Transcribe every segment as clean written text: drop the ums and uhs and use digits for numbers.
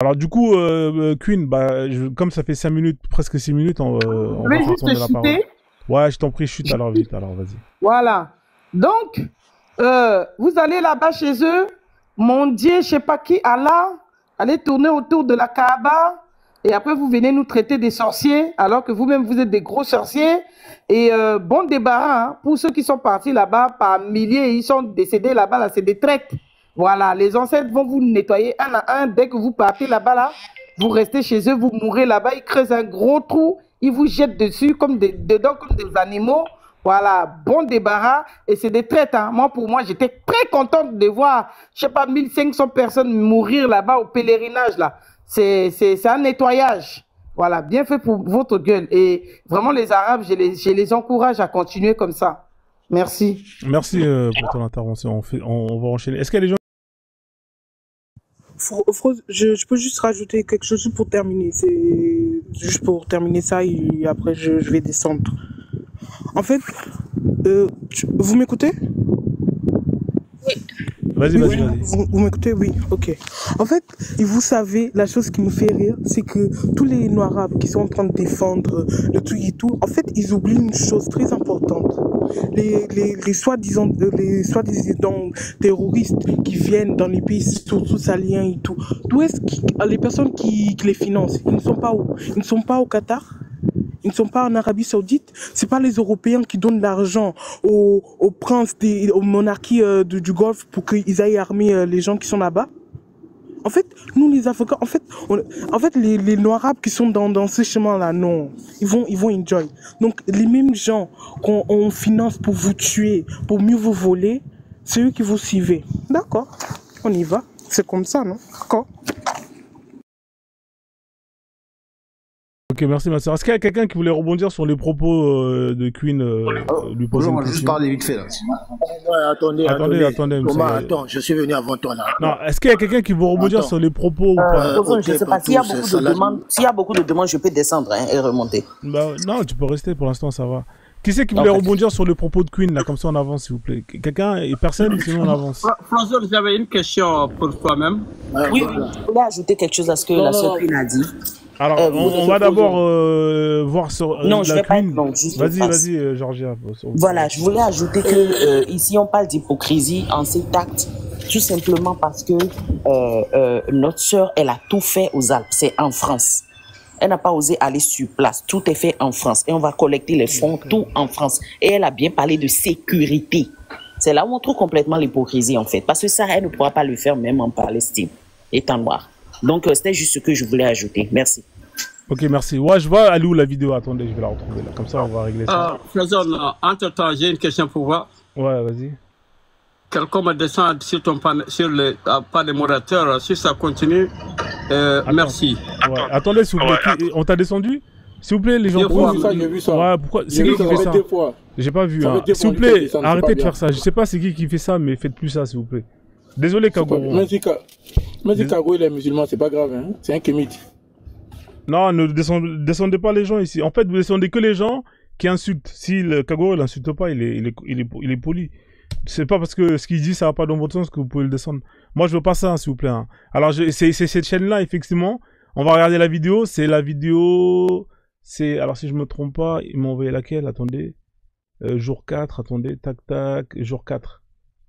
Alors du coup, Queen, bah, comme ça fait 5 minutes, presque 6 minutes, on va juste retourner la parole. chuter. Ouais, je t'en prie, chute alors vite, alors vas-y. Voilà. Donc, vous allez là-bas chez eux, mon Dieu, je sais pas qui, Allah, allez tourner autour de la Kaaba, et après vous venez nous traiter des sorciers, alors que vous-même vous êtes des gros sorciers. Et bon débarras, hein, pour ceux qui sont partis là-bas par milliers, ils sont décédés là-bas, là, c'est des traites. Voilà, les ancêtres vont vous nettoyer un à un. Dès que vous partez là-bas, là, vous restez chez eux, vous mourrez là-bas, ils creusent un gros trou, ils vous jettent dessus dedans comme des animaux. Voilà, bon débarras. Et c'est des traites. Hein. Moi, pour moi, j'étais très contente de voir, je sais pas, 1500 personnes mourir là-bas au pèlerinage. Là. C'est un nettoyage. Voilà, bien fait pour votre gueule. Et vraiment, les Arabes, je les encourage à continuer comme ça. Merci. Merci pour ton intervention. On va enchaîner. Est-ce qu'il y a des gens... Je peux juste rajouter quelque chose pour terminer. C'est juste pour terminer ça et après je vais descendre. En fait, vous m'écoutez? Vas-y, vas-y, vas-y. Vous m'écoutez? Oui, ok. En fait, et vous savez, la chose qui me fait rire, c'est que tous les Noirs arabes qui sont en train de défendre le truc et tout, en fait, ils oublient une chose très importante. Les soi-disant terroristes qui viennent dans les pays surtout saliens et tout, d'où est-ce que les personnes qui les financent, ils ne sont pas où? Ils ne sont pas au Qatar? Ils ne sont pas en Arabie Saoudite. C'est pas les Européens qui donnent l'argent aux princes, aux monarchies du Golfe pour qu'ils aillent armer les gens qui sont là-bas. En fait, nous les Africains, en fait, les Noirs arabes qui sont dans ce chemin-là, non, ils vont enjoy. Donc les mêmes gens qu'on finance pour vous tuer, pour mieux vous voler, c'est eux qui vous suivez. D'accord, on y va. C'est comme ça, non? D'accord. Ok, merci ma soeur. Est-ce qu'il y a quelqu'un qui voulait rebondir sur les propos de Queen lui poser une Moi, question? juste parler vite fait là. Attendez. Thomas, attends, je suis venu avant toi là. Non, est-ce qu'il y a quelqu'un qui veut rebondir sur les propos ou pas? Je sais pas, s'il y a beaucoup de demandes, je peux descendre hein, et remonter. Bah, non, tu peux rester pour l'instant, ça va. Qui c'est qui voulait rebondir sur les propos de Queen là, comme ça on avance s'il vous plaît? Quelqu'un et personne, sinon on avance. François, j'avais une question pour toi-même. Oui, je voulais ajouter quelque chose à ce que la sœur Queen a dit. Alors, on va d'abord voir sur non, je vais Queen. pas. Juste vas-y, Georgia. Voilà, je voulais ajouter que ici on parle d'hypocrisie en cet acte, tout simplement parce que notre sœur, elle a tout fait aux Alpes, c'est en France. Elle n'a pas osé aller sur place, tout est fait en France et on va collecter les fonds, tout en France. Et elle a bien parlé de sécurité. C'est là où on trouve complètement l'hypocrisie en fait, parce que ça, elle ne pourra pas le faire même en Palestine, étant noire. Donc, c'était juste ce que je voulais ajouter. Merci. Ok, merci. Ouais, je vois, elle est où la vidéo? Attendez, je vais la retrouver là. Comme ça, on va régler ça. Entre-temps, j'ai une question pour vous. Ouais, vas-y. Quelqu'un me descend sur ton pas les moderateurs. Si ça continue, merci. Ouais. Attendez, s'il vous plaît. On t'a descendu? S'il vous plaît, les gens. J'ai vu ça. Ouais, pourquoi? C'est qui fait ça? J'ai pas vu. Hein. S'il vous plaît, arrêtez de faire ça. Je sais pas c'est qui fait ça, mais faites plus ça, s'il vous plaît. Désolé, Kago. Mais si Kago il est musulman, c'est pas grave, hein. C'est un kémite. Non, ne descendez pas les gens ici. En fait, vous descendez que les gens qui insultent. Si le Kago il insulte pas, il est poli. C'est pas parce que ce qu'il dit ça va pas dans votre sens que vous pouvez le descendre. Moi, je veux pas ça, hein, s'il vous plaît. Hein. Alors, c'est cette chaîne-là, effectivement. On va regarder la vidéo. C'est la vidéo. Alors, si je me trompe pas, ils m'ont envoyé laquelle? Attendez. Jour 4, attendez. Tac, tac. Jour 4.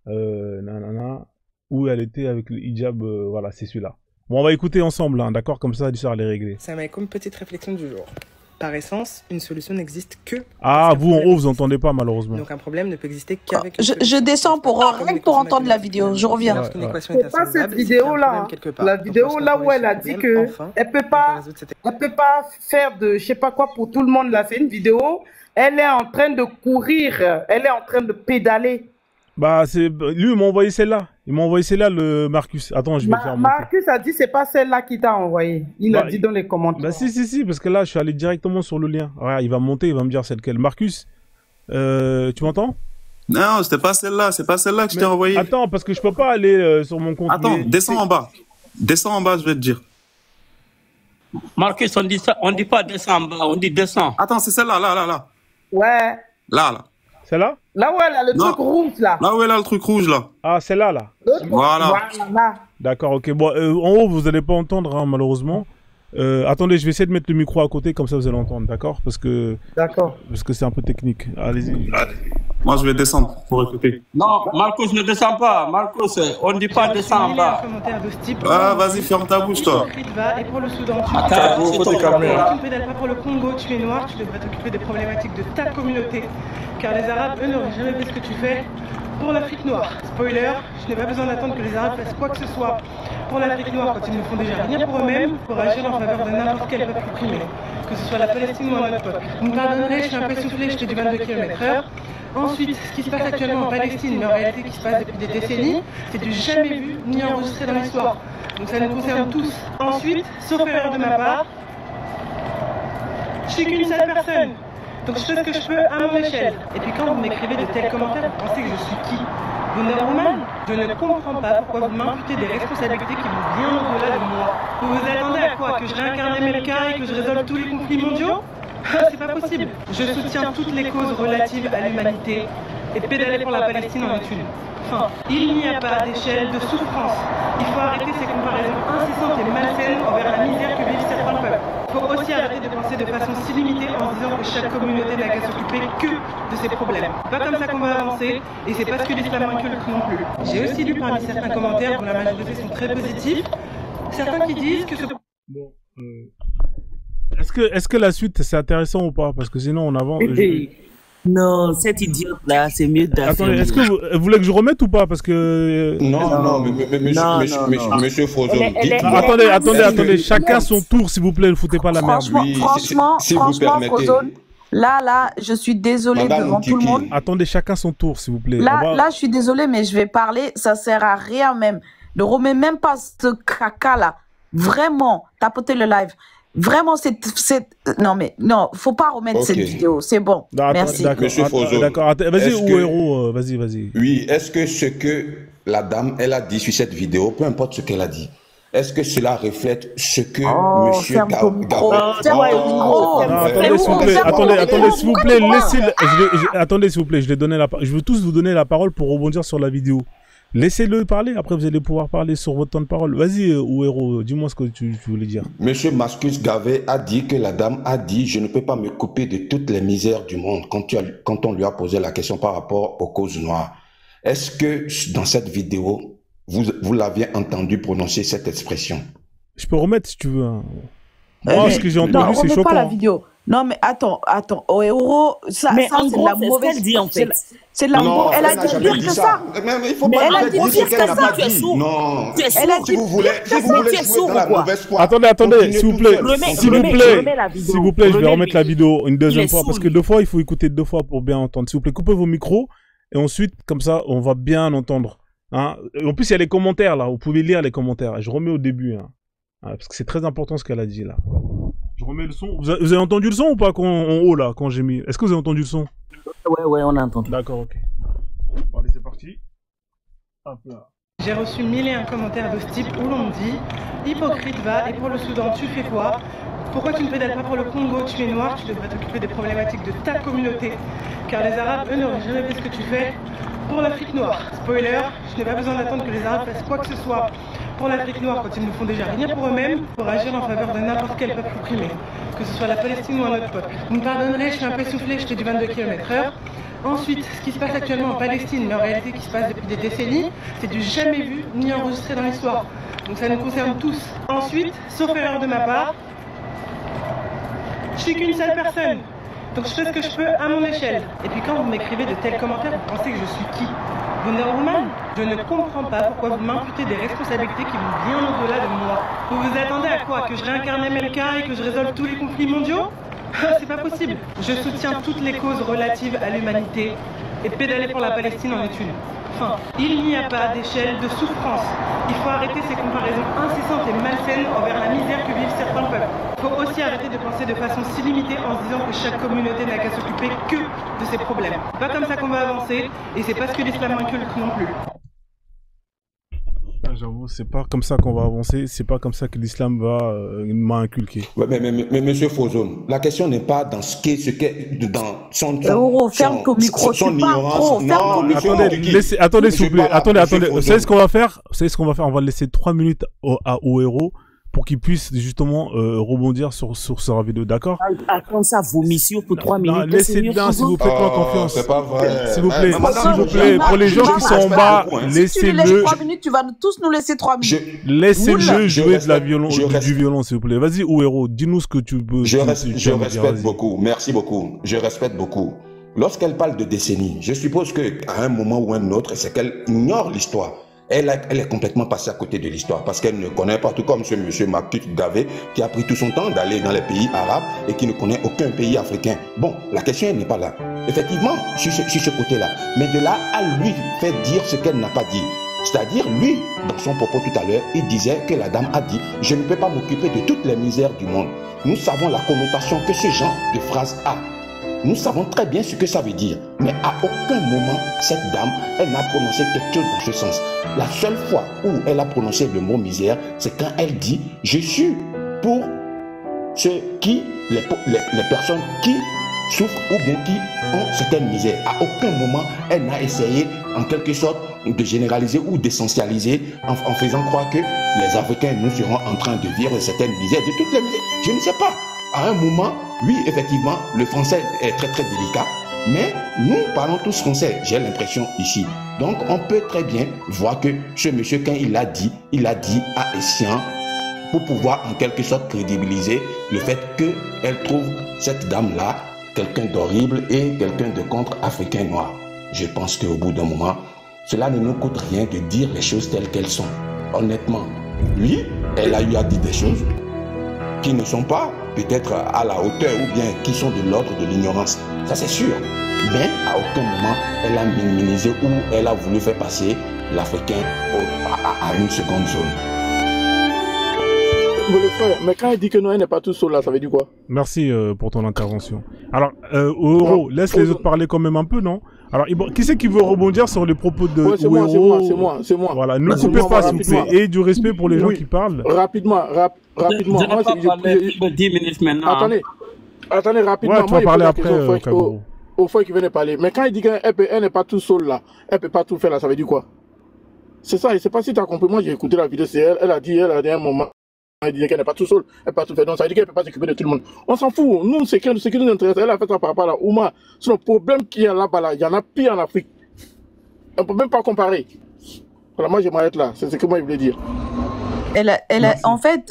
Nanana. Où elle était avec le hijab, voilà, c'est celui-là. Bon, on va écouter ensemble, hein, d'accord? Comme ça, l'histoire, elle est réglée. Ça m'a comme petite réflexion du jour. Par essence, une solution n'existe que... Ah, vous, en haut, vous entendez pas, malheureusement. Donc, un problème ne peut exister qu'avec... Je descends pour entendre la vidéo, je reviens. C'est pas cette vidéo-là. La vidéo là où elle a dit que elle peut pas faire de je sais pas quoi pour tout le monde, là. C'est une vidéo, elle est en train de courir, elle est en train de pédaler. Bah, lui, il m'a envoyé celle-là. Il m'a envoyé celle-là, le Marcus. Attends, je vais faire Marcus a dit c'est pas celle-là qui t'a envoyé. Il a dit dans les commentaires. Bah, si, parce que là, je suis allé directement sur le lien. Ouais, il va monter, il va me dire c'est lequel. Marcus, tu m'entends? Non, c'était pas celle-là. C'est pas celle-là que je t'ai envoyé. Attends, parce que je peux pas aller sur mon compte. Attends, descends en bas. Descends en bas, je vais te dire. Marcus, on dit pas descends en bas, on dit descends. Attends, c'est celle-là, là. Ouais. Là. Là où elle a le truc rouge, là. Là où elle a le truc rouge, là. Ah, celle-là, là. Voilà. D'accord, ok. Bon, en haut, vous n'allez pas entendre, hein, malheureusement. Attendez, je vais essayer de mettre le micro à côté, comme ça vous allez entendre, d'accord? Parce que c'est un peu technique. Allez-y. Moi, je vais descendre pour écouter. Non, Marcos ne descend pas. Marcos, on ne dit pas descend en bas. Ah, vas-y, ferme ta bouche, toi. Et pour le Soudan, Attends, faut te calmer. tu ne pédales pas pour le Congo, tu es noir, tu devrais t'occuper des problématiques de ta communauté. Car les Arabes, eux, n'auraient jamais fait ce que tu fais pour l'Afrique noire. Spoiler, je n'ai pas besoin d'attendre que les Arabes fassent quoi que ce soit pour l'Afrique noire quand ils ne font déjà rien pour eux-mêmes, pour agir en faveur de n'importe quel peuple opprimé, que ce soit la Palestine ou un autre peuple. Vous me pardonnerez, je suis un peu soufflé, j'étais du 22 km/h. Ensuite, ce qui se passe actuellement en Palestine, mais en réalité qui se passe depuis des décennies, c'est du jamais vu ni enregistré dans l'histoire. Donc ça nous concerne tous. Ensuite, sauf erreur de ma part, je suis qu'une seule personne. Donc je fais ce que je peux à mon échelle. Et puis quand vous m'écrivez de tels commentaires, vous pensez que je suis qui? Wonder Woman? Je ne comprends pas pourquoi vous m'imputez des responsabilités qui vont bien au-delà de moi. Vous vous attendez à quoi? Que je réincarne MLK et que je résolve tous les conflits mondiaux? C'est pas possible. Je soutiens toutes les causes relatives à l'humanité et pédaler pour la Palestine en est une. Enfin, il n'y a pas d'échelle de souffrance. Il faut arrêter ces comparaisons incessantes et malsaines envers la misère que vivent certains peuples. Il faut aussi arrêter de penser de façon si limitée en se disant que chaque communauté n'a qu'à s'occuper que de ses problèmes. C'est pas comme ça qu'on va avancer, et c'est pas ce que l'islam inculque non plus. J'ai aussi lu parmi certains commentaires dont la majorité sont très positifs, certains qui disent que ce... Bon, est-ce que la suite c'est intéressant ou pas? Parce que sinon on avance. Non, cet idiote-là, c'est mieux d'affirmer. Attendez, est-ce que vous voulez que je remette ou pas? Parce que... Non, monsieur Frozone. Attendez, chacun son tour, s'il vous plaît, ne foutez pas la merde. Franchement, Frozone, là, je suis désolée devant tout le monde. Attendez, chacun son tour, s'il vous plaît. Là, je suis désolée, mais je vais parler, ça sert à rien même. Ne remets même pas ce caca-là. Vraiment, tapotez le live. Vraiment, non, mais non, faut pas remettre cette vidéo, c'est bon. Merci. D'accord, vas-y, Ouero, vas-y. Oui, est-ce que ce que la dame, elle a dit sur cette vidéo, peu importe ce qu'elle a dit, est-ce que cela reflète ce que monsieur Attendez, s'il vous plaît, attendez, s'il vous plaît, je veux tous vous donner la parole pour rebondir sur la vidéo. Laissez-le parler, après vous allez pouvoir parler sur votre temps de parole. Vas-y, Ouero, dis-moi ce que tu voulais dire. Monsieur Marcus Garvey a dit que la dame a dit « Je ne peux pas me couper de toutes les misères du monde » quand on lui a posé la question par rapport aux causes noires. Est-ce que dans cette vidéo, vous l'aviez entendu prononcer cette expression? Je peux remettre si tu veux. Hein. Moi, ce que j'ai entendu, c'est choquant. Non, pas la vidéo. Non, mais attends, Ouero, ça c'est de la mauvaise... dit en fait. C'est de la mauvaise... Elle a dit pire que ça. Mais il faut pas dire ce qu'elle n'a pas dit. Non. Si vous voulez jouer dans la mauvaise foi. Attendez, s'il vous plaît. S'il vous plaît, je vais remettre la vidéo une deuxième fois. Parce que 2 fois, il faut écouter 2 fois pour bien entendre. S'il vous plaît, coupez vos micros. Et ensuite, comme ça, on va bien entendre. Hein. En plus, il y a les commentaires là. Vous pouvez lire les commentaires. Je remets au début. Hein. Parce que c'est très important ce qu'elle a dit là. Je remets le son. Vous avez entendu le son ou pas en haut là, quand j'ai mis? Est-ce que vous avez entendu le son? Ouais, on a entendu. D'accord, ok. Bon, allez, c'est parti. Hop là. J'ai reçu 1001 commentaires de ce type où l'on me dit « Hypocrite va, et pour le Soudan, tu fais quoi? Pourquoi tu ne pédales pas pour le Congo? Tu es noir, tu devrais t'occuper des problématiques de ta communauté. Car les Arabes, eux, n'auraient jamais fait ce que tu fais pour l'Afrique noire. Spoiler, je n'ai pas besoin d'attendre que les Arabes fassent quoi que ce soit pour l'Afrique noire quand ils ne font déjà rien pour eux-mêmes, pour agir en faveur de n'importe quel peuple opprimé, que ce soit la Palestine ou un autre peuple. Vous me pardonnerez, je suis un peu soufflé, j'étais du 22 km/h. Ensuite, ce qui se passe actuellement en Palestine, mais en réalité qui se passe depuis des décennies, c'est du jamais vu ni enregistré dans l'histoire. Donc ça nous concerne tous. Ensuite, sauf erreur de ma part, je suis qu'une seule personne. Donc je fais ce que je peux à mon échelle. Et puis quand vous m'écrivez de tels commentaires, vous pensez que je suis qui? Wonder Woman? Je ne comprends pas pourquoi vous m'imputez des responsabilités qui vont bien au-delà de moi. Vous vous attendez à quoi? Que je réincarne MLK et que je résolve tous les conflits mondiaux? C'est pas possible. Je soutiens toutes les causes relatives à l'humanité et pédaler pour la Palestine en est une. Enfin, il n'y a pas d'échelle de souffrance. Il faut arrêter ces comparaisons incessantes et malsaines envers la misère que vivent certains peuples. Il faut aussi arrêter de penser de façon si limitée en se disant que chaque communauté n'a qu'à s'occuper que de ses problèmes. C'est pas comme ça qu'on va avancer, et c'est pas ce que l'islam inculque non plus. j'avoue, c'est pas comme ça qu'on va avancer, c'est pas comme ça que l'islam m'a inculqué. Ouais, mais monsieur Fozone, la question n'est pas dans ce qu'est dans son ferme ton micro, son ignorance. Non, attendez s'il vous plaît, attendez. Vous savez ce qu'on va faire? On va laisser 3 minutes au héros pour qu'il puisse justement rebondir sur sa vidéo, d'accord? Attends ça, vomissure pour 3 minutes. Laissez bien, s'il vous plaît, pas confiance. C'est pas vrai. S'il vous plaît, pour les gens qui sont en bas, laissez-le. Si tu laisses 3 minutes, tu vas tous nous laisser 3 minutes. Laissez-le jouer du violon, s'il vous plaît. Vas-y, héros, dis-nous ce que tu peux. Je respecte beaucoup, merci beaucoup. Je respecte beaucoup. Lorsqu'elle parle de décennies, je suppose qu'à un moment ou un autre, c'est qu'elle ignore l'histoire. Elle est complètement passée à côté de l'histoire parce qu'elle ne connaît pas, tout comme ce monsieur Marcus Garvey qui a pris tout son temps d'aller dans les pays arabes et qui ne connaît aucun pays africain. Bon, la question n'est pas là. Effectivement, sur ce côté-là. Mais de là à lui faire dire ce qu'elle n'a pas dit. C'est-à-dire, lui, dans son propos tout à l'heure, il disait que la dame a dit « Je ne peux pas m'occuper de toutes les misères du monde ». Nous savons la connotation que ce genre de phrase a. Nous savons très bien ce que ça veut dire. Mais à aucun moment, cette dame, elle n'a prononcé quelque chose dans ce sens. La seule fois où elle a prononcé le mot misère, c'est quand elle dit « Je suis pour les personnes qui souffrent ou bien qui ont certaines misères ». À aucun moment, elle n'a essayé, en quelque sorte, de généraliser ou d'essentialiser en faisant croire que les Africains, nous serons en train de vivre certaines misères, de toutes les misères. Je ne sais pas. À un moment, oui, effectivement, le français est très très délicat, mais nous parlons tous français, j'ai l'impression ici. Donc, on peut très bien voir que ce monsieur, quand il a dit à escient pour pouvoir en quelque sorte crédibiliser le fait qu'elle trouve cette dame-là quelqu'un d'horrible et quelqu'un de contre-africain noir. Je pense qu'au bout d'un moment, cela ne nous coûte rien de dire les choses telles qu'elles sont. Honnêtement, oui, elle a eu à dire des choses qui ne sont pas peut-être à la hauteur ou bien qui sont de l'ordre de l'ignorance. Ça c'est sûr. Mais à aucun moment elle a minimisé ou elle a voulu faire passer l'Africain à une seconde zone. Mais quand elle dit que non, elle n'est pas tout seul là, ça veut dire quoi? Merci pour ton intervention. Alors, Oro, laisse les autres parler quand même un peu, non? Alors, qui c'est qui veut rebondir sur les propos de c'est moi. Voilà, ne coupez pas s'il vous plaît. Et du respect pour les gens qui parlent. Rapidement. Je n'ai pas parlé de 10 minutes maintenant. Attendez, rapidement. Ouais, tu vas parler après, au fois qui venait parler. Mais quand il dit qu'elle n'est pas tout seule là, elle peut pas tout faire là, ça veut dire quoi? C'est ça, je ne sais pas si tu as compris. Moi, j'ai écouté la vidéo, c'est elle a dit un moment. Elle disait qu'elle n'est pas tout seule, elle ne peut pas tout faire. Donc ça veut dire qu'elle ne peut pas s'occuper de tout le monde. On s'en fout. Nous, ce qui nous intéresse, elle a fait ça par rapport à la Ouma. C'est le problème qu'il y a là-bas, il y en a pire en Afrique. On ne peut même pas comparer. Voilà, moi je m'arrête là. C'est ce que moi je voulais dire. En fait,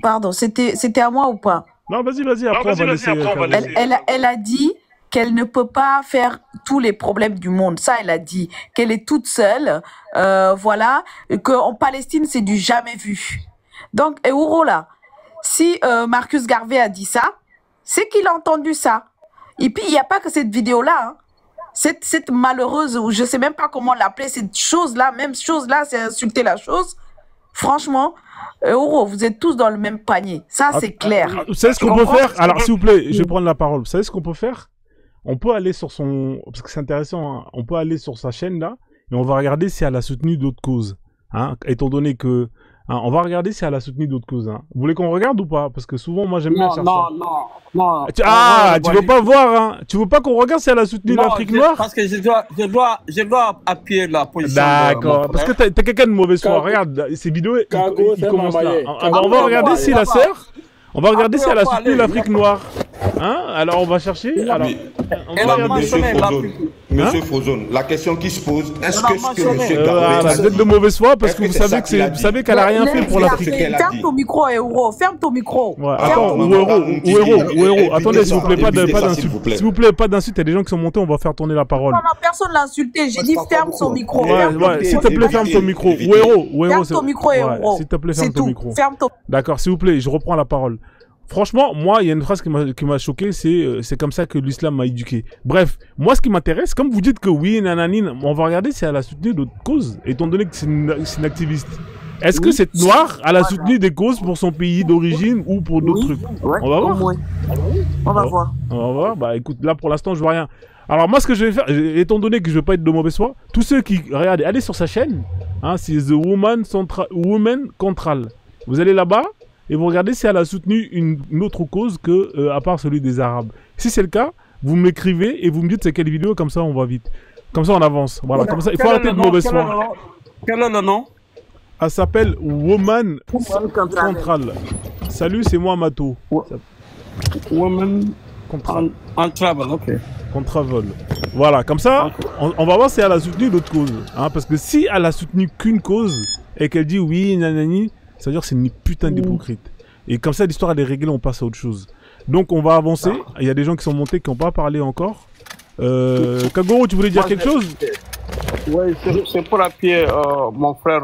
pardon, c'était à moi ou pas? Non, vas-y, après on va laisser. Elle a dit qu'elle ne peut pas faire tous les problèmes du monde. Ça, elle a dit qu'elle est toute seule. Voilà, qu'en Palestine, c'est du jamais vu. Donc, Euro, là, si Marcus Garvey a dit ça, c'est qu'il a entendu ça. Et puis, il n'y a pas que cette vidéo-là. Hein. Cette malheureuse, ou je ne sais même pas comment l'appeler, cette chose-là, même chose-là, c'est insulter la chose. Franchement, Euro, vous êtes tous dans le même panier. Ça, c'est clair. Vous savez ce qu'on peut faire? Alors, s'il vous plaît, je vais prendre la parole. Vous savez ce qu'on peut faire? On peut aller sur son... Parce que c'est intéressant, hein. On peut aller sur sa chaîne, là, et on va regarder si elle a soutenu d'autres causes. Hein, étant donné que... Hein, on va regarder si elle a soutenu d'autres causes. Hein. Vous voulez qu'on regarde ou pas? Parce que souvent, moi, j'aime bien faire ça. Non. Tu veux pas voir, hein? Tu veux pas qu'on regarde si elle a soutenu l'Afrique noire? Parce que je dois appuyer la position. D'accord. Parce que t'as quelqu'un de mauvaise foi. Regarde, ces vidéos, ils commencent là. On va regarder si la sœur... On va regarder si elle a soutenu l'Afrique noire. Hein? Alors on va chercher. Alors, Monsieur Frozone, la question qui se pose, est-ce que ce que monsieur Garvey vous êtes de mauvaise foi parce que vous savez qu'elle a rien fait pour l'Afrique. Ferme ton micro, Euro. Ferme ton micro. Attends, Euro. Attendez, s'il vous plaît, pas d'insulte. S'il vous plaît, pas d'insulte. Il y a des gens qui sont montés, on va faire tourner la parole. Non, personne l'a insulté. J'ai dit ferme son micro. Ouais, s'il te plaît, ferme ton micro. Ferme ton micro, Euro. S'il te plaît, ferme ton micro. Ferme ton. D'accord, s'il vous plaît, je reprends la parole. Franchement, moi, il y a une phrase qui m'a choqué, c'est comme ça que l'islam m'a éduqué. Bref, moi, ce qui m'intéresse, comme vous dites que oui, nananine, on va regarder si elle a soutenu d'autres causes, étant donné que c'est une activiste. Est-ce que cette noire, elle a soutenu des causes pour son pays d'origine ou pour d'autres trucs? On va voir. On va voir. On va voir. Bah écoute, là, pour l'instant, je vois rien. Alors moi, ce que je vais faire, étant donné que je ne veux pas être de mauvaise foi, tous ceux qui regardent, allez sur sa chaîne, hein, c'est The Woman Central. Vous allez là-bas et vous regardez si elle a soutenu une autre cause que à part celui des Arabes. Si c'est le cas, vous m'écrivez et vous me dites c'est quelle vidéo, comme ça on va vite. Comme ça on avance. Voilà, comme ça, il faut arrêter de mauvaise foi. Quel est le nom? Elle s'appelle Woman Central. Salut, c'est moi Mato. Woman on travel, ok. Contravol. Voilà, comme ça, on va voir si elle a soutenu d'autres causes. Hein, parce que si elle a soutenu qu'une cause et qu'elle dit oui, nanani, ça veut dire que c'est une putain d'hypocrite. Et comme ça, l'histoire elle est réglée, on passe à autre chose. Donc on va avancer. Il y a des gens qui sont montés qui n'ont pas parlé encore. Kagoro, tu voulais dire quelque chose? Oui, c'est pour appuyer mon frère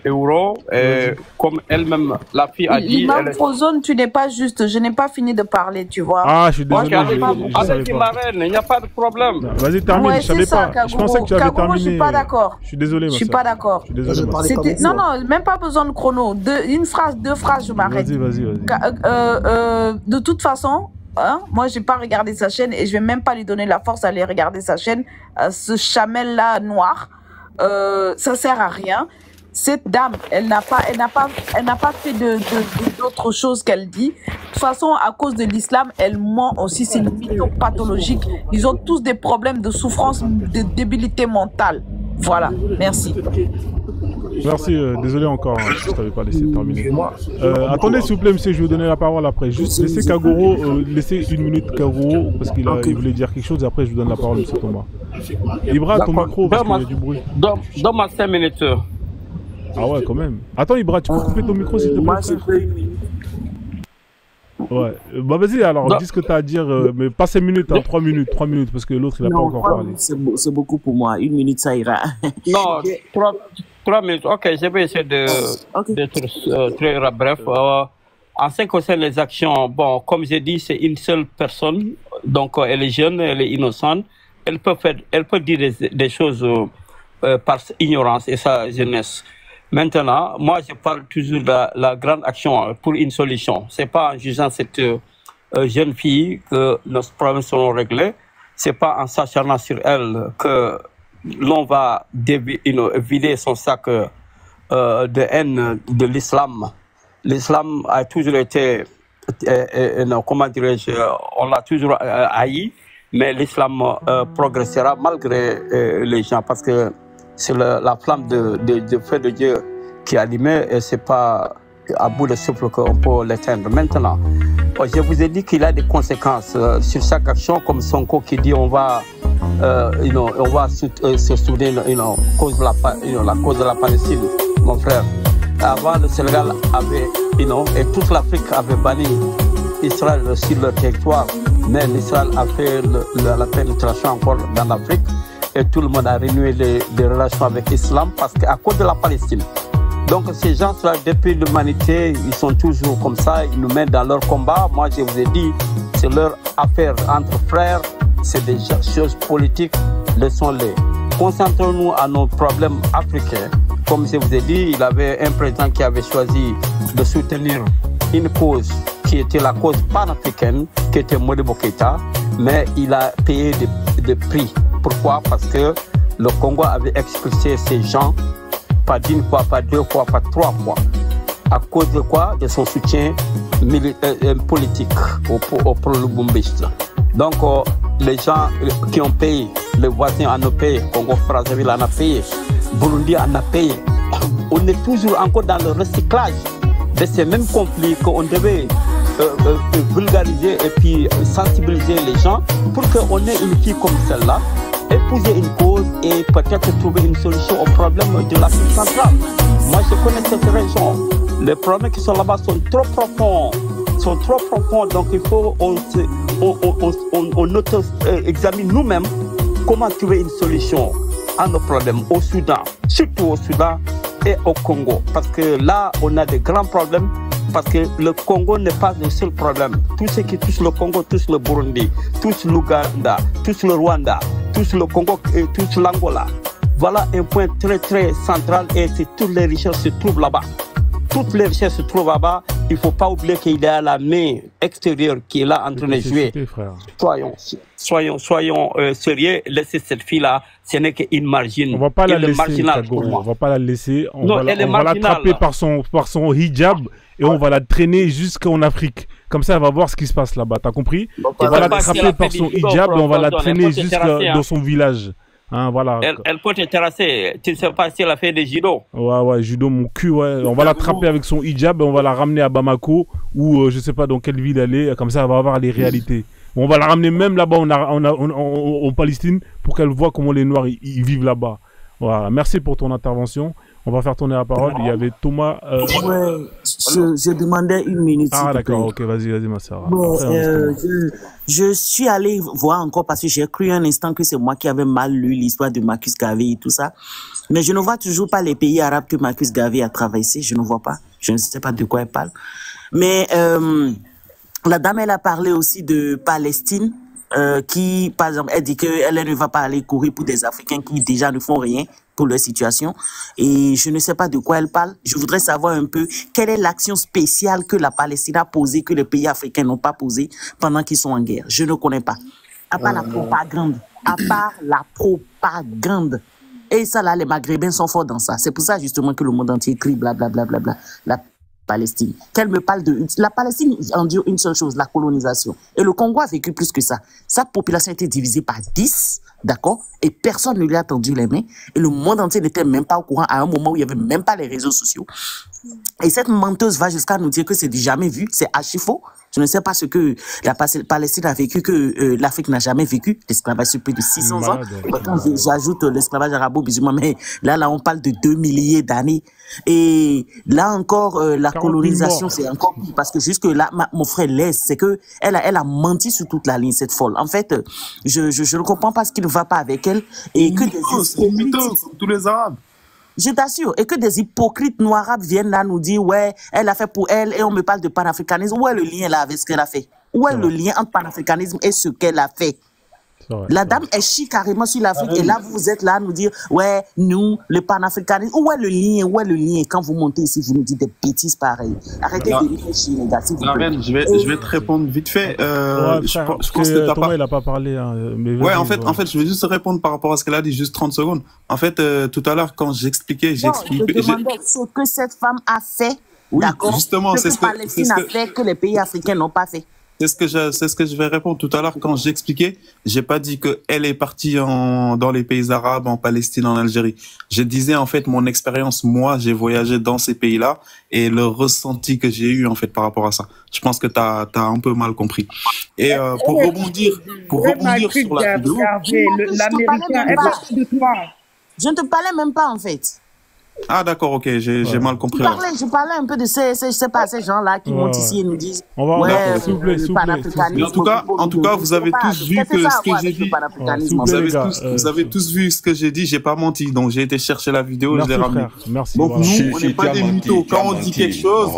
Euro. Comme elle-même, la fille a dit... L'imam Frozone, tu n'es pas juste. Je n'ai pas fini de parler, tu vois. Ah, je suis désolé. Avec Marraine, il n'y a pas de problème. Vas-y, termine. Ouais, je savais ça, pas. Kagoro. Je pensais que tu avais Kagoro, terminé. je suis pas d'accord. Je suis désolé, je suis pas d'accord. Je suis désolé. Non, non, même pas besoin de chrono. Une phrase, 2 phrases, je m'arrête. Vas-y. De toute façon... Hein? Moi, j'ai pas regardé sa chaîne et je vais même pas lui donner la force d'aller regarder sa chaîne. Ce chamel-là noir, ça sert à rien. Cette dame, elle n'a pas fait d'autre chose qu'elle dit. De toute façon, à cause de l'islam, elle ment aussi. C'est une mytho pathologique. Ils ont tous des problèmes de souffrance, de débilité mentale. Voilà. Merci. Merci, désolé encore, hein, je ne t'avais pas laissé terminer. Attendez s'il vous plaît, monsieur, je vais vous donner la parole après. Juste laissez Kagoro, laissez une minute Kagoro, parce qu'il voulait dire quelque chose, et après je vous donne la parole, monsieur Thomas. Ibra, ton micro, parce qu'il y a du bruit. Donne-moi 5 minutes. Ah ouais, quand même. Attends Ibra, tu peux couper ton micro s'il te plaît? Moi, j'ai fait une minute. Ouais, bah vas-y alors, dis ce que tu as à dire, mais pas 5 minutes, hein, 3 minutes, parce que l'autre il a pas encore parlé. C'est beaucoup pour moi, 1 minute ça ira. Non, 3 minutes, ok, je vais essayer d'être très bref. En ce qui concerne les actions, bon, comme j'ai dit, c'est une seule personne, donc elle est jeune, elle est innocente, elle peut dire des choses par ignorance et sa jeunesse. Maintenant, moi, je parle toujours de la grande action pour une solution. Ce n'est pas en jugeant cette jeune fille que nos problèmes seront réglés. Ce n'est pas en s'acharnant sur elle que l'on va vider son sac de haine de l'islam. L'islam a toujours été, comment dirais-je, on l'a toujours haï, mais l'islam progressera malgré les gens parce que c'est la flamme de feu de Dieu qui est allumée et ce n'est pas à bout de souffle qu'on peut l'éteindre. Maintenant, je vous ai dit qu'il y a des conséquences sur chaque action, comme Sonko qui dit on va se souder la cause de la Palestine, mon frère. Avant, le Sénégal avait, et toute l'Afrique avait banni Israël sur leur territoire, mais l'Israël a fait la pénétration encore dans l'Afrique. Et tout le monde a renoué des relations avec l'islam parce qu'à cause de la Palestine. Donc ces gens-là, depuis l'humanité, ils sont toujours comme ça, ils nous mettent dans leur combat. Moi, je vous ai dit, c'est leur affaire entre frères, c'est des choses politiques, laissons-les. Concentrons-nous à nos problèmes africains. Comme je vous ai dit, il y avait un président qui avait choisi de soutenir une cause qui était la cause panafricaine, qui était Modibo Keïta, mais il a payé des prix. Pourquoi? Parce que le Congo avait expulsé ces gens, pas d'une fois, pas 2 fois, pas 3 fois. À cause de quoi? De son soutien politique pour le Lubumbashi. Donc, les gens qui ont payé, les voisins en ont payé, Congo-Brazzaville en a payé, Burundi en a payé. On est toujours encore dans le recyclage de ces mêmes conflits qu'on devait vulgariser et puis sensibiliser les gens pour qu'on ait une fille comme celle-là, épouser une cause et peut-être trouver une solution aux problèmes de l'Afrique centrale. Moi, je connais cette région. Les problèmes qui sont là-bas sont trop profonds. Donc il faut on auto-examine nous-mêmes comment trouver une solution à nos problèmes au Soudan, surtout au Soudan et au Congo. Parce que là, on a des grands problèmes. Parce que le Congo n'est pas le seul problème. Tout ce qui touche le Congo touche le Burundi, touche l'Ouganda, touche le Rwanda, touche le Congo et touche l'Angola. Voilà un point très très central et toutes les richesses se trouvent là-bas. Toutes les richesses se trouvent là-bas il ne faut pas oublier qu'il y a la main extérieure qui est là en train de jouer. Soyons sérieux, laissez cette fille-là, ce n'est qu'une margine. On va pas la laisser, on va pas la laisser. On va l'attraper par son hijab et on va la traîner jusqu'en Afrique. Comme ça, elle va voir ce qui se passe là-bas. T'as compris? On va l'attraper par son hijab et on va la traîner jusqu'à dans son village. Hein, voilà. Elle peut te terrasser. Tu ne sais pas si elle a fait des judo. Ouais, judo, mon cul, ouais. On va l'attraper avec son hijab et on va la ramener à Bamako ou je sais pas dans quelle ville elle est. Comme ça, elle va avoir les réalités. On va la ramener même là-bas en Palestine pour qu'elle voit comment les Noirs ils vivent là-bas. Voilà. Merci pour ton intervention. On va faire tourner la parole. Il y avait Thomas. Ouais, je demandais une minute. Ah d'accord, ok, vas-y, ma soeur. Bon, je suis allé voir encore parce que j'ai cru un instant que c'est moi qui avais mal lu l'histoire de Marcus Garvey et tout ça. Mais je ne vois toujours pas les pays arabes que Marcus Garvey a traversé. Je ne vois pas. Je ne sais pas de quoi elle parle. Mais la dame, elle a parlé aussi de Palestine. Qui, par exemple, elle dit qu'elle ne va pas aller courir pour des Africains qui déjà ne font rien pour leur situation. Et je ne sais pas de quoi elle parle. Je voudrais savoir un peu quelle est l'action spéciale que la Palestine a posée, que les pays africains n'ont pas posée pendant qu'ils sont en guerre. Je ne connais pas. À part la propagande. À part la propagande. Et ça, là, les Maghrébins sont forts dans ça. C'est pour ça, justement, que le monde entier crie blablabla. La Palestine. Qu'elle me parle de... La Palestine endure une seule chose, la colonisation. Et le Congo a vécu plus que ça. Sa population a été divisée par 10, d'accord? Et personne ne lui a tendu les mains. Et le monde entier n'était même pas au courant à un moment où il n'y avait même pas les réseaux sociaux. Et cette menteuse va jusqu'à nous dire que c'est du jamais vu, c'est archi faux. Je ne sais pas ce que la Palestine a vécu, que l'Afrique n'a jamais vécu. L'esclavage sur plus de 600 ans. Quand j'ajoute l'esclavage arabo-musulman, mais là, on parle de 2 milliers d'années. Et là encore, la colonisation, c'est encore pire. Parce que jusque là, mon frère laisse, c'est que elle a menti sur toute la ligne, cette folle. En fait, je ne comprends pas ce qui ne va pas avec elle. Et que des mythos, comme tous les Arabes. Je t'assure, et que des hypocrites noirs arabes viennent là nous dire, ouais, elle a fait pour elle, et on me parle de panafricanisme. Où est le lien là avec ce qu'elle a fait? Où est le lien entre panafricanisme et ce qu'elle a fait? La dame, elle chie carrément sur l'Afrique, et là, vous êtes là à nous dire, ouais, nous, le panafricanisme, où est le lien? Où est le lien? Quand vous montez ici, vous nous dites des bêtises pareilles. Arrêtez de réfléchir, les gars, s'il vous plaît. Je vais te répondre vite fait. Je pense que Thomas, il n'a pas parlé. Hein, mais ouais, en fait, je vais juste répondre par rapport à ce qu'elle a dit, juste 30 secondes. En fait, tout à l'heure, quand j'expliquais... Je demandais ce que cette femme a fait, oui, d'accord? Justement, c'est ce que Palestine a fait, que les pays africains n'ont pas fait. C'est ce que je vais répondre tout à l'heure quand j'expliquais. J'ai pas dit que elle est partie dans les pays arabes, en Palestine, en Algérie. Je disais en fait mon expérience. Moi, j'ai voyagé dans ces pays-là et le ressenti que j'ai eu en fait par rapport à ça. Je pense que t'as un peu mal compris. Et pour rebondir sur la vidéo, l'Américain est parti de toi. Je ne te parlais même pas en fait. Ah d'accord, ok, j'ai mal compris. Je parlais un peu de ces gens-là qui montent ici et nous disent s'il vous plaît. Mais en tout cas, vous avez tous vu que ce que j'ai dit. Vous avez tous vu ce que j'ai dit, j'ai pas menti. Donc j'ai été chercher la vidéo, je l'ai ramenée. Merci. Donc nous, on n'est pas des mythos. Quand on dit quelque chose,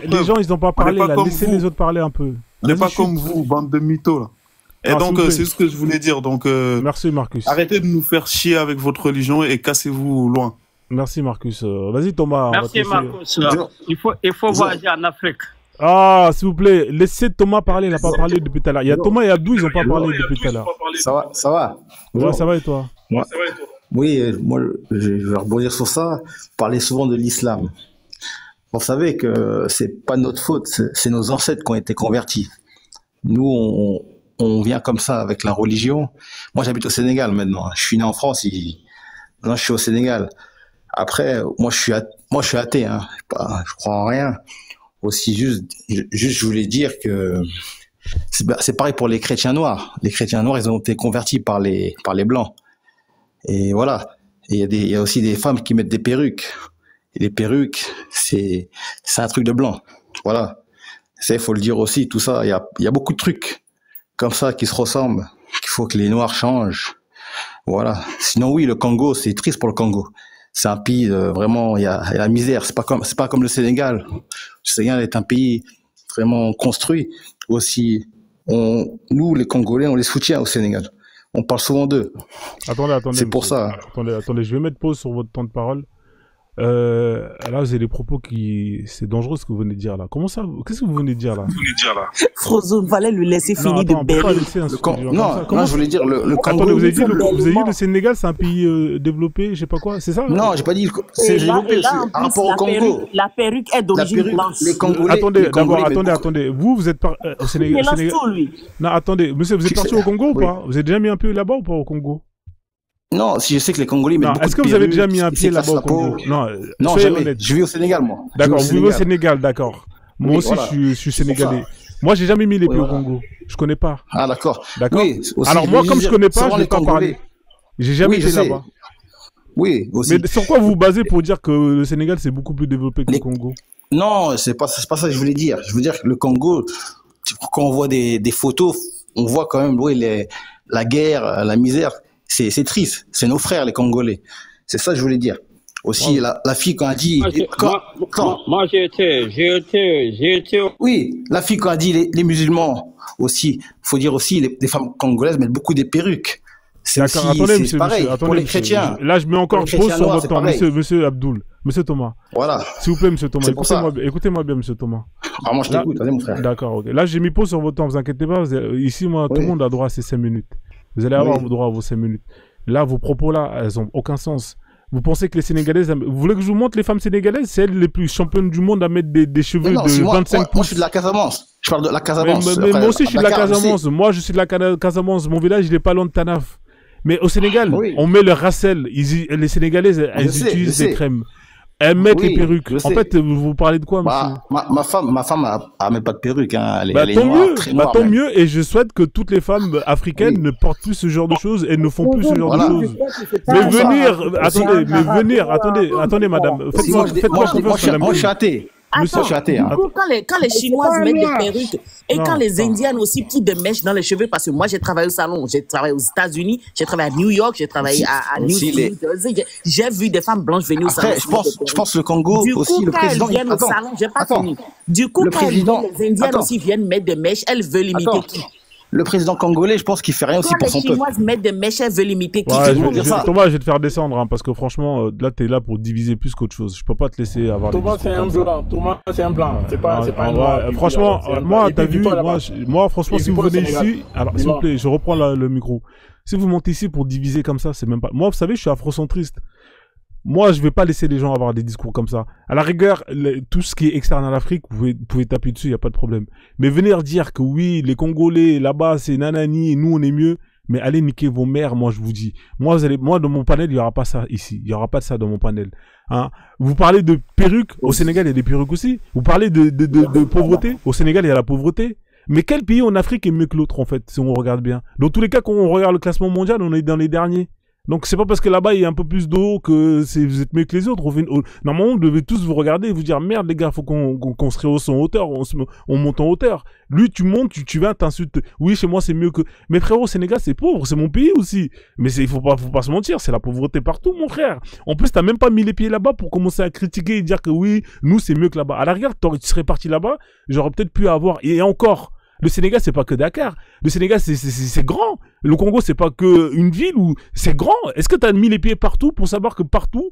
les gens ils n'ont pas parlé là, laissez les autres parler un peu. On n'est pas comme vous, bande de mythos là. Et donc, c'est ce que je voulais dire. Donc, merci Marcus. Arrêtez de nous faire chier avec votre religion et cassez-vous loin. Merci Marcus. Vas-y Thomas. Merci Marcus. Il faut voyager en Afrique. Ah, s'il vous plaît, laissez Thomas parler. Il n'a pas parlé depuis tout à l'heure. Il y a Thomas et Abdou, ils n'ont pas parlé depuis tout à l'heure. Ça va. Ouais, ça va et toi? Oui, moi, je vais rebondir sur ça. Parler souvent de l'islam. Vous savez que c'est pas notre faute. C'est nos ancêtres qui ont été convertis. Nous, on vient comme ça avec la religion. Moi, j'habite au Sénégal maintenant. Je suis né en France. Maintenant, je suis au Sénégal. Après, moi, je suis athée. Hein. Je crois en rien. Aussi, juste, je voulais dire que c'est pareil pour les chrétiens noirs. Les chrétiens noirs, ils ont été convertis par les blancs. Et voilà. Et il y a aussi des femmes qui mettent des perruques. Et les perruques, c'est un truc de blanc. Voilà. Ça, il faut le dire aussi. Tout ça, il y a beaucoup de trucs comme ça qui se ressemblent, qu'il faut que les Noirs changent. Voilà. Sinon, oui, le Congo, c'est triste pour le Congo. C'est un pays vraiment, il y a la misère. C'est pas comme le Sénégal. Le Sénégal est un pays vraiment construit. Aussi, nous, les Congolais, on les soutient au Sénégal. On parle souvent d'eux. Attendez. C'est pour ça. Attendez, je vais mettre pause sur votre temps de parole. Là, vous avez des propos qui... C'est dangereux ce que vous venez de dire là. Comment ça? Qu'est-ce que vous venez de dire là? Frozo, fallait lui laisser finir de berner. Non, je voulais dire le Congo. Attendez, vous avez dit le Sénégal, c'est un pays développé, je sais pas quoi, c'est ça? Non, j'ai pas dit c'est développé aussi. Par rapport au Congo. La perruque est d'origine blanche. Les Congolais. Attendez. Vous êtes au Sénégal. Non, attendez, monsieur, vous êtes parti au Congo ou pas? Vous avez déjà mis un pied là-bas ou pas au Congo? Non, si je sais que les Congolais mettent beaucoup de perruques. Est-ce que vous avez déjà mis un pied là-bas au Congo? Non, jamais. Je vis au Sénégal, moi. D'accord, vous vivez au Sénégal, d'accord. Moi aussi, je suis sénégalais. Moi, j'ai jamais mis les pieds au Congo. Je connais pas. Ah, d'accord. D'accord. Alors moi, comme je connais pas, je vais pas parler. J'ai jamais été là-bas. Oui, aussi. Mais sur quoi vous vous basez pour dire que le Sénégal c'est beaucoup plus développé que le Congo? Non, c'est pas ça que je voulais dire. Je veux dire que le Congo, quand on voit des photos, on voit quand même la guerre, la misère. C'est triste. C'est nos frères, les Congolais. C'est ça que je voulais dire. Aussi, la fille quand a dit... Moi, j'ai été... Oui, la fille quand a dit les musulmans aussi. Faut dire aussi, les femmes congolaises mettent beaucoup des perruques. C'est pareil pour les chrétiens. Là, je mets encore pause sur votre temps, monsieur Abdoul. Monsieur Thomas. Voilà. S'il vous plaît, monsieur Thomas. Écoutez-moi bien, monsieur Thomas. Ah, moi, je t'écoute. Allez, mon frère. D'accord, ok. Là, j'ai mis pause sur votre temps. Vous inquiétez pas. Ici, moi, tout le monde a droit à ses 5 minutes. Vous allez avoir droit à vos 5 minutes. Là, vos propos-là, elles ont aucun sens. Vous pensez que les Sénégalaises... Vous voulez que je vous montre les femmes sénégalaises? C'est elles les plus championnes du monde à mettre des cheveux de 25 pouces. Moi, je suis de la Casamance. Je parle de la Casamance. Mais moi aussi, je suis de la Casamance. Moi, je suis de la Casamance. Mon village, il est pas loin de Tanaf. Mais au Sénégal, on met le racel. Les Sénégalaises, elles utilisent des crèmes. Elles mettent les perruques. En fait, vous parlez de quoi, monsieur? Ma femme a même pas de perruque. Hein. Elle est tant noire, mieux. très noire. Tant mieux. Et je souhaite que toutes les femmes africaines ne portent plus ce genre de choses et ne font plus ce genre de choses. Mais venir, attendez, madame. Faites-moi confiance, madame. Moi, je suis athée. Attends, quand les Chinoises mettent des perruques et quand les Indiennes aussi poussent des mèches dans les cheveux, parce que moi j'ai travaillé au salon, j'ai travaillé aux États-Unis, j'ai travaillé à New York, j'ai travaillé à New Jersey, j'ai vu des femmes blanches venir au salon. Je pense le Congo aussi, le président. Du coup, quand elles viennent au salon, j'ai pas fini. Du coup, quand les Indiennes aussi viennent mettre des mèches, elles veulent imiter qui? Le président congolais, je pense qu'il fait rien aussi pour son peuple. Quand les Chinoises mettent des mèches, elles veulent imiter qui? Thomas, je vais te faire descendre, hein, parce que franchement, là, t'es là pour diviser plus qu'autre chose. Je peux pas te laisser avoir Thomas, c'est un blanc. Thomas, c'est un blanc. C'est pas un noir. Franchement, moi, t'as vu, moi, franchement, si vous venez ici, alors, s'il vous plaît, je reprends le micro. Si vous montez ici pour diviser comme ça, c'est même pas... Moi, vous savez, je suis afrocentriste. Moi, je vais pas laisser les gens avoir des discours comme ça. À la rigueur, tout ce qui est externe à l'Afrique, vous pouvez taper dessus, il n'y a pas de problème. Mais venir dire que oui, les Congolais, là-bas, c'est nanani, et nous, on est mieux, mais allez niquer vos mères, moi, je vous dis. Moi, dans mon panel, il n'y aura pas ça ici. Il n'y aura pas de ça dans mon panel. Hein. Vous parlez de perruques, au Sénégal, il y a des perruques aussi. Vous parlez de pauvreté, au Sénégal, il y a la pauvreté. Mais quel pays en Afrique est mieux que l'autre, en fait, si on regarde bien? Dans tous les cas, quand on regarde le classement mondial, on est dans les derniers. Donc c'est pas parce que là-bas il y a un peu plus d'eau que vous êtes mieux que les autres. Normalement vous devez tous vous regarder et vous dire merde les gars, faut qu'on se rehausse en hauteur, on monte en hauteur. Lui tu montes, tu viens, t'insultes. Oui chez moi c'est mieux que... Mais frérot, Sénégal c'est pauvre, c'est mon pays aussi. Mais il faut pas se mentir, c'est la pauvreté partout mon frère. En plus t'as même pas mis les pieds là-bas pour commencer à critiquer et dire que oui, nous c'est mieux que là-bas. À la rigueur, tu serais parti là-bas, j'aurais peut-être pu avoir... Et encore... Le Sénégal, c'est pas que Dakar. Le Sénégal, c'est grand. Le Congo, c'est pas que une ville où c'est grand. Est-ce que t'as mis les pieds partout pour savoir que partout,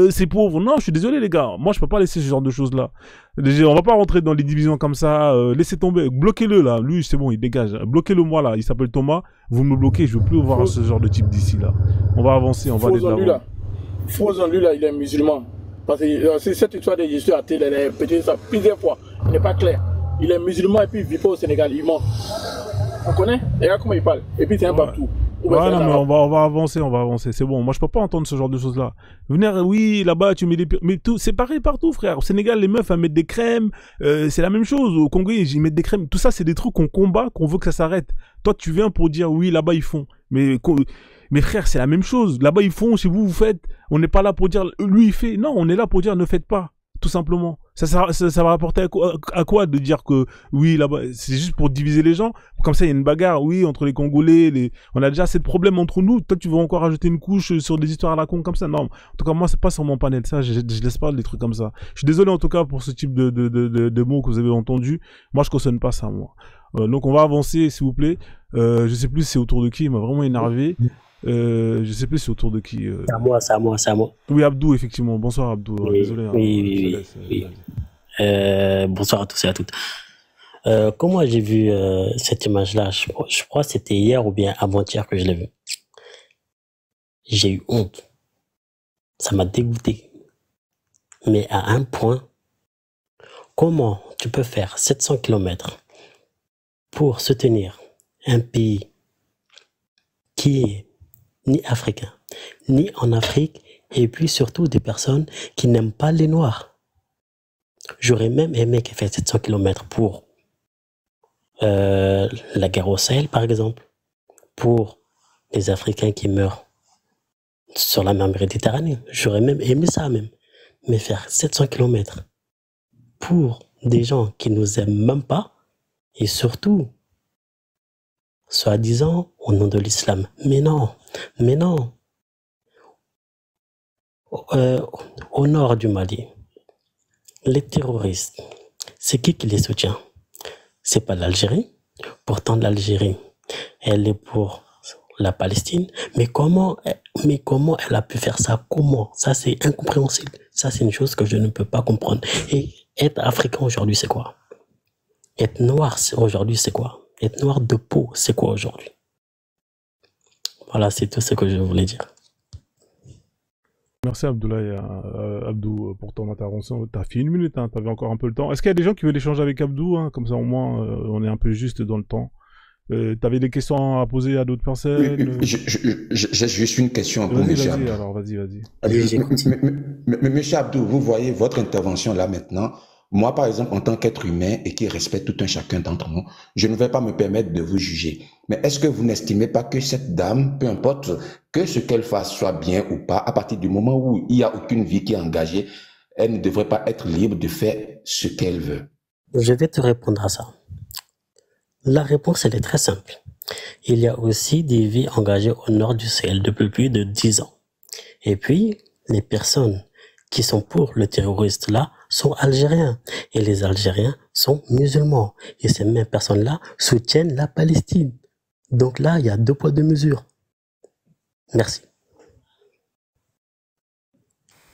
c'est pauvre? Non, je suis désolé, les gars. Moi, je peux pas laisser ce genre de choses-là. On va pas rentrer dans les divisions comme ça. Laissez tomber. Bloquez-le, là. Lui, c'est bon, il dégage. Bloquez-le, moi, là. Il s'appelle Thomas. Vous me bloquez. Je veux plus voir ce genre de type d'ici, là. On va avancer. On va aller de l'avant. Faux lui, là, il est musulman. Parce que cette histoire de Jésus a été répétée ça plusieurs fois. Il n'est pas clair. Il est musulman et puis il vit pas au Sénégal, il ment. On connaît? Et regarde comment il parle. Et puis c'est un partout. Ouais, non, mais on va avancer, c'est bon. Moi, je peux pas entendre ce genre de choses-là. Venir, oui, là-bas, tu mets des... Mais tout, c'est pareil partout, frère. Au Sénégal, les meufs, elles mettent des crèmes. C'est la même chose. Au Congo, ils mettent des crèmes. Tout ça, c'est des trucs qu'on combat, qu'on veut que ça s'arrête. Toi, tu viens pour dire, oui, là-bas, ils font. Mais frère, c'est la même chose. Là-bas, ils font, chez vous, vous faites. On n'est pas là pour dire, lui, il fait. Non, on est là pour dire, ne faites pas. Tout simplement. Ça va rapporter à quoi de dire que oui là-bas c'est juste pour diviser les gens, comme ça il y a une bagarre oui entre les Congolais, on a déjà assez de problèmes entre nous, toi tu veux encore rajouter une couche sur des histoires à la con comme ça? Non, en tout cas moi c'est pas sur mon panel, ça je laisse pas des trucs comme ça. Je suis désolé en tout cas pour ce type de mots que vous avez entendu. Moi je cautionne pas ça moi. Donc on va avancer s'il vous plaît. Je sais plus c'est autour de qui, il m'a vraiment énervé. Je sais plus c'est autour de qui. C'est à moi, c'est à moi, c'est à moi. Oui, Abdou, effectivement. Bonsoir, Abdou. Oui, Désolé. Hein, oui. Bonsoir à tous et à toutes. Quand moi j'ai vu cette image-là, je crois que c'était hier ou bien avant-hier que je l'ai vu. J'ai eu honte. Ça m'a dégoûté. Mais à un point, comment tu peux faire 700 km pour soutenir un pays qui est ni africain, ni en Afrique, et puis surtout des personnes qui n'aiment pas les Noirs. J'aurais même aimé qu'elle fasse 700 km pour la guerre au Sahel, par exemple, pour les Africains qui meurent sur la mer Méditerranée. J'aurais même aimé ça même. Mais faire 700 km pour des gens qui nous aiment même pas, et surtout, soi-disant, au nom de l'islam. Mais non, mais non. Au nord du Mali, les terroristes, c'est qui les soutient? C'est pas l'Algérie. Pourtant, l'Algérie, elle est pour la Palestine. Mais comment elle a pu faire ça? Comment? Ça, c'est incompréhensible. Ça, c'est une chose que je ne peux pas comprendre. Et être africain aujourd'hui, c'est quoi? Être noir aujourd'hui, c'est quoi? Être noir de peau, c'est quoi aujourd'hui? Voilà, c'est tout ce que je voulais dire. Merci Abdoulaye, Abdou, pour ton intervention. T'as fait 1 minute, hein, t'avais encore un peu le temps. Est-ce qu'il y a des gens qui veulent échanger avec Abdou, hein, comme ça au moins on est un peu juste dans le temps. T'avais des questions à poser à d'autres personnes? J'ai juste une question pour Vas-y, M. Abdou. alors vas-y. Monsieur Abdou, vous voyez votre intervention là maintenant. Moi, par exemple, en tant qu'être humain et qui respecte tout un chacun d'entre nous, je ne vais pas me permettre de vous juger. Mais est-ce que vous n'estimez pas que cette dame, peu importe que ce qu'elle fasse soit bien ou pas, à partir du moment où il n'y a aucune vie qui est engagée, elle ne devrait pas être libre de faire ce qu'elle veut? Je vais te répondre à ça. La réponse, elle est très simple. Il y a aussi des vies engagées au nord du Sahel depuis plus de 10 ans. Et puis, les personnes qui sont pour le terroriste là sont algériens. Et les Algériens sont musulmans. Et ces mêmes personnes-là soutiennent la Palestine. Donc là, il y a 2 poids 2 mesures. Merci.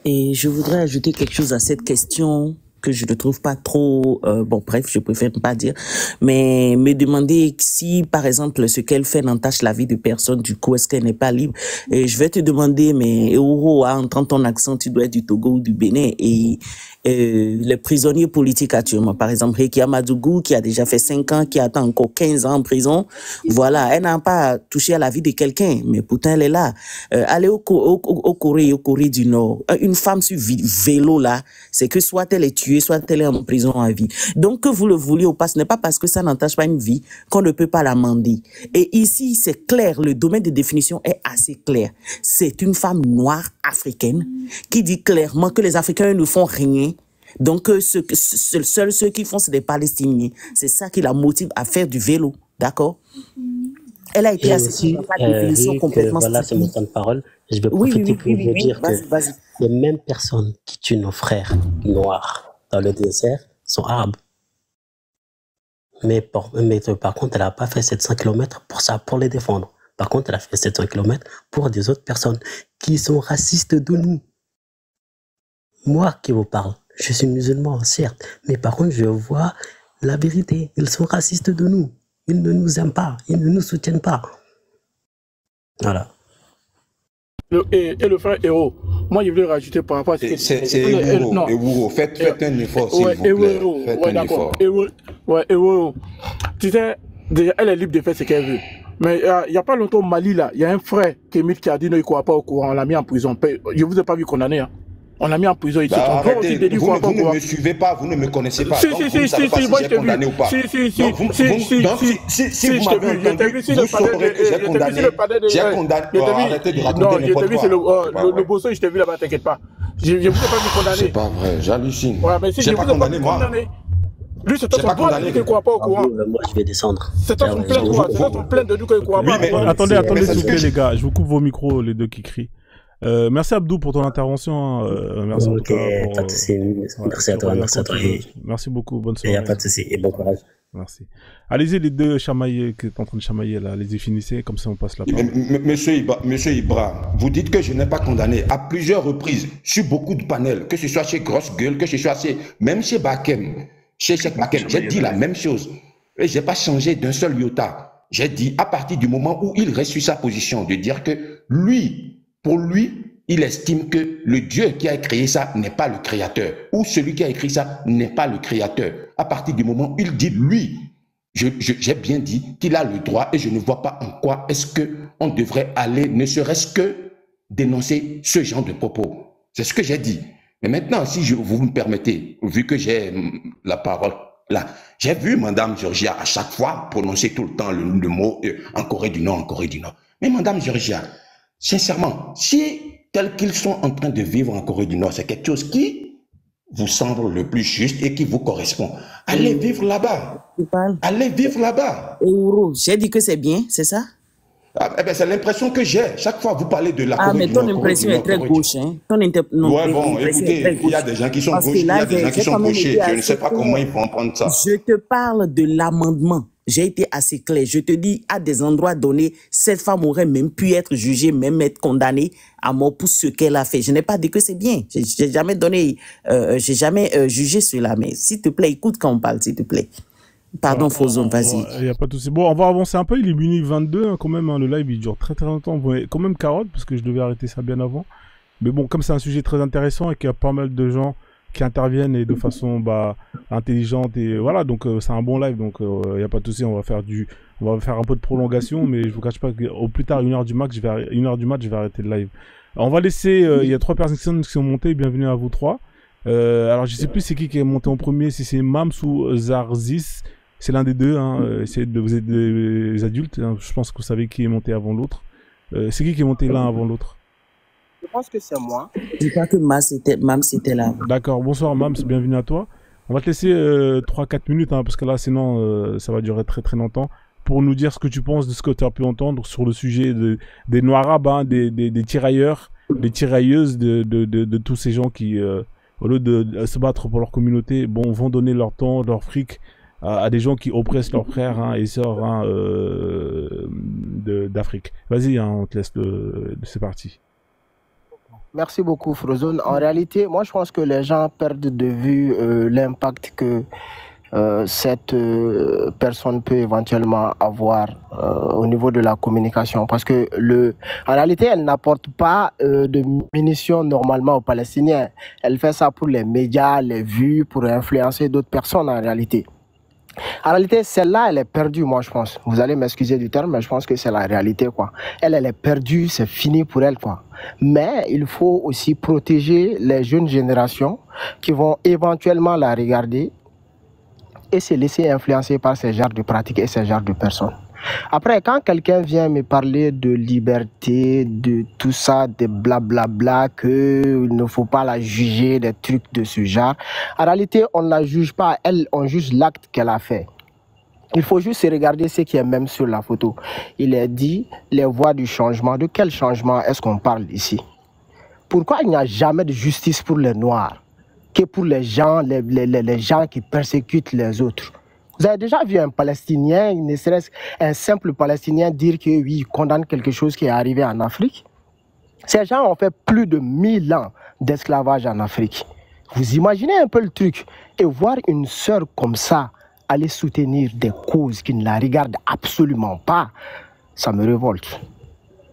Et je voudrais ajouter quelque chose à cette question que je ne trouve pas trop, bon bref, je préfère ne pas dire, mais me demander si, par exemple, ce qu'elle fait n'entache la vie de personne, du coup, est-ce qu'elle n'est pas libre? Et je vais te demander, mais Euro, en entendant ton accent, tu dois être du Togo ou du Bénin, et les prisonniers politiques actuellement, par exemple, Réki Amadougou, qui a déjà fait 5 ans, qui attend encore 15 ans en prison, voilà, elle n'a pas touché à la vie de quelqu'un, mais pourtant elle est là. Allez au Corée du Nord, une femme sur vélo là, c'est que soit elle est tuée, soit elle est en prison à vie. Donc que vous le vouliez ou pas, ce n'est pas parce que ça n'entache pas une vie qu'on ne peut pas l'amender. Et ici, c'est clair, le domaine de définition est assez clair. C'est une femme noire africaine qui dit clairement que les Africains ne font rien. Donc seuls ceux qui font, c'est des Palestiniens. C'est ça qui la motive à faire du vélo, d'accord? Elle a été assise par la définition complètement. Voilà, c'est mon temps de parole. Je vais profiter pour vous dire que les mêmes personnes qui tuent nos frères noirs dans le désert sont arabes. Mais par contre, elle n'a pas fait 700 km pour ça, pour les défendre. Par contre, elle a fait 700 km pour des autres personnes qui sont racistes de nous. Moi qui vous parle, je suis musulman, certes, mais par contre, je vois la vérité. Ils sont racistes de nous. Ils ne nous aiment pas. Ils ne nous soutiennent pas. Voilà. Et le frère Héros, moi je voulais rajouter par rapport à ce que c'est Héros. Faites un effort, s'il vous plaît. Faites un effort. Héros. Tu sais, déjà, elle est libre de faire ce qu'elle veut. Mais il n'y a pas longtemps au Mali, là, il y a un frère qui a dit non, il ne croit pas au courant. On l'a mis en prison. Je ne vous ai pas vu condamné. Hein. On l'a mis en prison ici. Arrêtez, vous ne me suivez pas, vous ne me connaissez pas. Si, moi je t'ai vu. Si vous m'avez entendu, vous saurez que j'ai condamné. Arrêtez de raconter n'importe quoi. Le bosso, je t'ai vu là-bas, t'inquiète pas. Je ne vous ai pas vu condamné. C'est pas vrai, j'hallucine. J'ai pas condamné, moi. Lui, c'est toi son droit de dire qu'il ne croit pas au courant. Moi, je vais descendre. C'est toi son plein droit. C'est toi son plein de dire qu'il ne croit pas. Attendez, s'il vous plaît, les gars. Je vous coupe vos micros, les deux qui crient. Merci Abdou pour ton intervention. Merci pas de souci. Merci à toi. Merci beaucoup. Bonne soirée. Il n'y a pas de souci et bon courage. Merci. Allez-y, les deux chamaillés qui sont en train de chamailler là, les finissez, comme ça on passe la parole. Monsieur Ibra, vous dites que je n'ai pas condamné à plusieurs reprises sur beaucoup de panels, que ce soit chez Grosse Gueule, que ce soit même chez Bakem, chez Cheikh Bakem, j'ai dit la même chose. Et je n'ai pas changé d'un seul iota. J'ai dit à partir du moment où il reste sur sa position de dire que lui, pour lui, il estime que le Dieu qui a créé ça n'est pas le créateur, ou celui qui a écrit ça n'est pas le créateur. À partir du moment où il dit lui, j'ai bien dit qu'il a le droit et je ne vois pas en quoi est-ce qu'on devrait aller, ne serait-ce que dénoncer ce genre de propos. C'est ce que j'ai dit. Mais maintenant, si vous me permettez, vu que j'ai la parole là, j'ai vu Madame Georgia à chaque fois prononcer tout le temps le mot en Corée du Nord, en Corée du Nord. Mais Madame Georgia, sincèrement, si tel qu'ils sont en train de vivre en Corée du Nord, c'est quelque chose qui vous semble le plus juste et qui vous correspond, allez vivre là-bas. Allez vivre là-bas. J'ai dit que c'est bien, c'est ça? Eh ben, c'est l'impression que j'ai. Chaque fois, vous parlez de la Corée mais du Nord. Ton impression est très gauche. Hein? Ouais, bon, écoutez, il y a des gens qui sont gauches, il y a des gens qui sont gauchers. Je ne sais pas comment ils vont prendre ça. Je te parle de l'amendement. J'ai été assez clair. Je te dis, à des endroits donnés, cette femme aurait même pu être jugée, même être condamnée à mort pour ce qu'elle a fait. Je n'ai pas dit que c'est bien. J'ai jamais donné, j'ai jamais jugé cela. Mais s'il te plaît, écoute quand on parle, s'il te plaît. Pardon, Frozone, vas-y. Il n'y a pas de souci. Bon, on va avancer un peu. Il est minuit 22, hein, quand même. Hein, le live, il dure très très longtemps. Vous voyez, quand même carotte, parce que je devais arrêter ça bien avant. Mais bon, comme c'est un sujet très intéressant et qu'il y a pas mal de gens qui interviennent et de façon intelligente, et voilà, donc c'est un bon live. Donc, il n'y a pas de souci. On va faire un peu de prolongation, mais je vous cache pas qu'au plus tard, 1h du match, je vais arrêter le live. Alors, on va laisser. Il y a 3 personnes qui sont montées. Bienvenue à vous 3. Alors, je sais plus c'est qui est monté en premier, si c'est Mams ou Zarzis. C'est l'un des deux, hein. Vous êtes des adultes, hein. Je pense que vous savez qui est monté avant l'autre. C'est qui est monté l'un avant l'autre? Je pense que c'est moi. Je crois que Mams était là. D'accord, bonsoir Mams, bienvenue à toi. On va te laisser 3-4 minutes, hein, parce que là, sinon, ça va durer très très longtemps, pour nous dire ce que tu penses de ce que tu as pu entendre sur le sujet des Noirs arabes, hein, des tirailleurs, des tirailleuses, de tous ces gens qui, au lieu de se battre pour leur communauté, vont donner leur temps, leur fric, à des gens qui oppressent leurs frères, hein, et sœurs, hein, d'Afrique. Vas-y, hein, on te laisse, c'est parti. Merci beaucoup, Frozone. En réalité, moi, je pense que les gens perdent de vue l'impact que cette personne peut éventuellement avoir au niveau de la communication. Parce que, en réalité, elle n'apporte pas de munitions normalement aux Palestiniens. Elle fait ça pour les médias, les vues, pour influencer d'autres personnes en réalité. En réalité, celle-là, elle est perdue, moi, je pense. Vous allez m'excuser du terme, mais je pense que c'est la réalité, quoi. Elle est perdue, c'est fini pour elle, quoi. Mais il faut aussi protéger les jeunes générations qui vont éventuellement la regarder et se laisser influencer par ces genres de pratiques et ces genres de personnes. Après, quand quelqu'un vient me parler de liberté, de tout ça, de blablabla, qu'il ne faut pas la juger, des trucs de ce genre, en réalité, on ne la juge pas, elle, on juge l'acte qu'elle a fait. Il faut juste regarder ce qui est même sur la photo. Il est dit les voies du changement. De quel changement est-ce qu'on parle ici? Pourquoi il n'y a jamais de justice pour les Noirs que pour les gens, les gens qui persécutent les autres? Vous avez déjà vu un Palestinien, ne serait-ce qu'un simple Palestinien, dire que oui, il condamne quelque chose qui est arrivé en Afrique? Ces gens ont fait plus de 1000 ans d'esclavage en Afrique. Vous imaginez un peu le truc? Et voir une sœur comme ça aller soutenir des causes qui ne la regardent absolument pas, ça me révolte.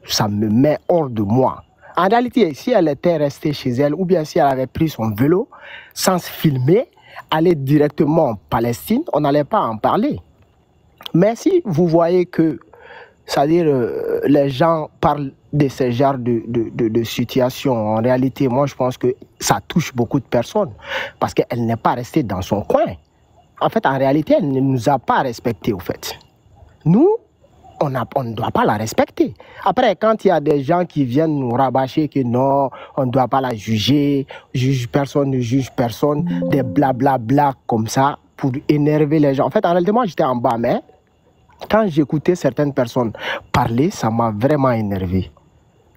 Ça me met hors de moi. En réalité, si elle était restée chez elle, ou bien si elle avait pris son vélo, sans se filmer, aller directement en Palestine, on n'allait pas en parler. Mais si vous voyez que, c'est-à-dire les gens parlent de ce genre de situation, en réalité, moi je pense que ça touche beaucoup de personnes, parce qu'elle n'est pas restée dans son coin. En fait, en réalité, elle ne nous a pas respectés, au fait. Nous, on ne doit pas la respecter. Après, quand il y a des gens qui viennent nous rabâcher que non, on ne doit pas la juger, personne ne juge personne, des blablabla comme ça, pour énerver les gens. En fait, en réalité, moi, j'étais en bas, mais quand j'écoutais certaines personnes parler, ça m'a vraiment énervé.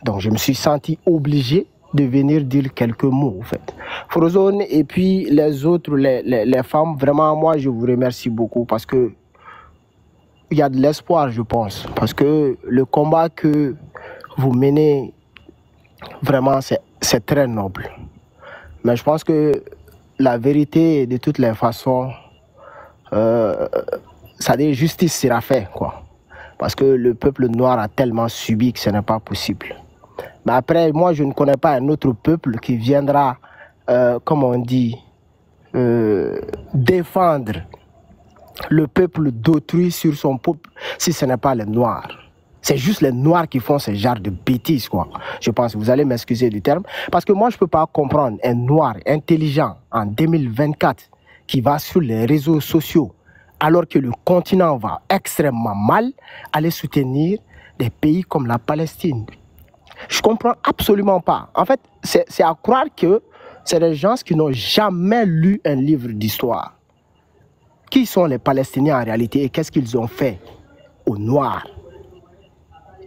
Donc, je me suis senti obligé de venir dire quelques mots, en fait. Frozone et puis les autres, les femmes, vraiment, moi, je vous remercie beaucoup parce que il y a de l'espoir, je pense. Parce que le combat que vous menez, vraiment, c'est très noble. Mais je pense que la vérité, de toutes les façons, ça dit justice sera faite, quoi. Parce que le peuple noir a tellement subi que ce n'est pas possible. Mais après, moi, je ne connais pas un autre peuple qui viendra, comme on dit, défendre le peuple d'autrui sur son peuple si ce n'est pas les Noirs. C'est juste les Noirs qui font ce genre de bêtises, quoi. Je pense, vous allez m'excuser du terme, parce que moi, je ne peux pas comprendre un Noir intelligent en 2024 qui va sur les réseaux sociaux, alors que le continent va extrêmement mal, aller soutenir des pays comme la Palestine. Je ne comprends absolument pas. En fait, c'est à croire que c'est des gens qui n'ont jamais lu un livre d'histoire. Qui sont les Palestiniens en réalité et qu'est-ce qu'ils ont fait aux Noirs?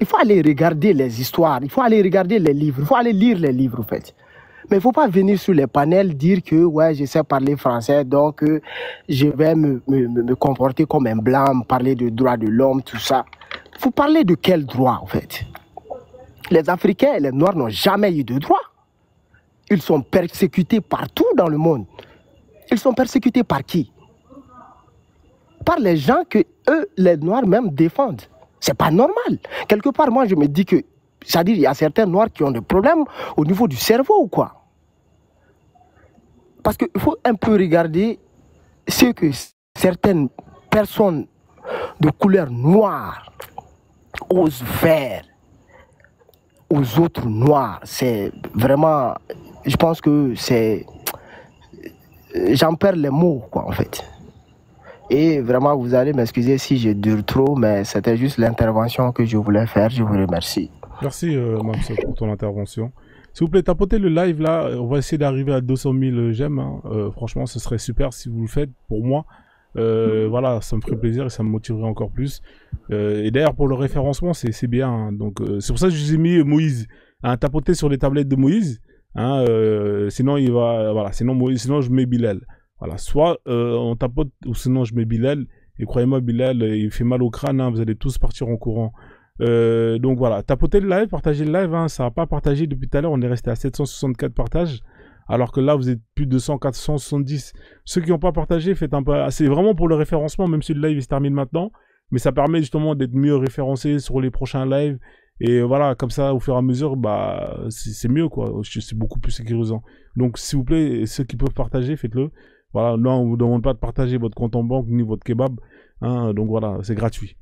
Il faut aller regarder les histoires, il faut aller regarder les livres, il faut aller lire les livres en fait. Mais il ne faut pas venir sur les panels dire que ouais, je sais parler français, donc je vais me comporter comme un blanc, parler de droits de l'homme, tout ça. Il faut parler de quel droit en fait? Les Africains et les Noirs n'ont jamais eu de droit. Ils sont persécutés partout dans le monde. Ils sont persécutés par qui? Par les gens que eux, les Noirs même défendent. C'est pas normal. Quelque part, moi, je me dis que, c'est-à-dire, il y a certains Noirs qui ont des problèmes au niveau du cerveau ou quoi. Parce qu'il faut un peu regarder ce que certaines personnes de couleur noire osent faire aux autres Noirs. C'est vraiment, je pense que c'est, j'en perds les mots, quoi, en fait. Et vraiment, vous allez m'excuser si je dure trop, mais c'était juste l'intervention que je voulais faire. Je vous remercie. Merci, Mamso, pour ton intervention. S'il vous plaît, tapotez le live là. On va essayer d'arriver à 200 000 j'aime. Hein. Franchement, ce serait super si vous le faites pour moi. Voilà, ça me ferait plaisir et ça me motiverait encore plus. Et d'ailleurs, pour le référencement, c'est bien. Hein. Donc, c'est pour ça que je vous ai mis Moïse. Hein, tapotez sur les tablettes de Moïse. Hein, sinon, il va. Voilà, sinon, je mets Bilal. Voilà, soit on tapote, ou sinon je mets Bilal, et croyez-moi, Bilal, il fait mal au crâne, hein, vous allez tous partir en courant. Donc voilà, tapotez le live, partagez le live, hein, ça n'a pas partagé depuis tout à l'heure, on est resté à 764 partages, alors que là vous êtes plus de 100, 470. Ceux qui n'ont pas partagé, faites un peu... C'est vraiment pour le référencement, même si le live il se termine maintenant, mais ça permet justement d'être mieux référencé sur les prochains lives, et voilà, comme ça, au fur et à mesure, bah, c'est mieux, quoi, c'est beaucoup plus sécurisant. Donc s'il vous plaît, ceux qui peuvent partager, faites-le. Voilà, là, on ne vous demande pas de partager votre compte en banque ni votre kebab. Hein, donc voilà, c'est gratuit.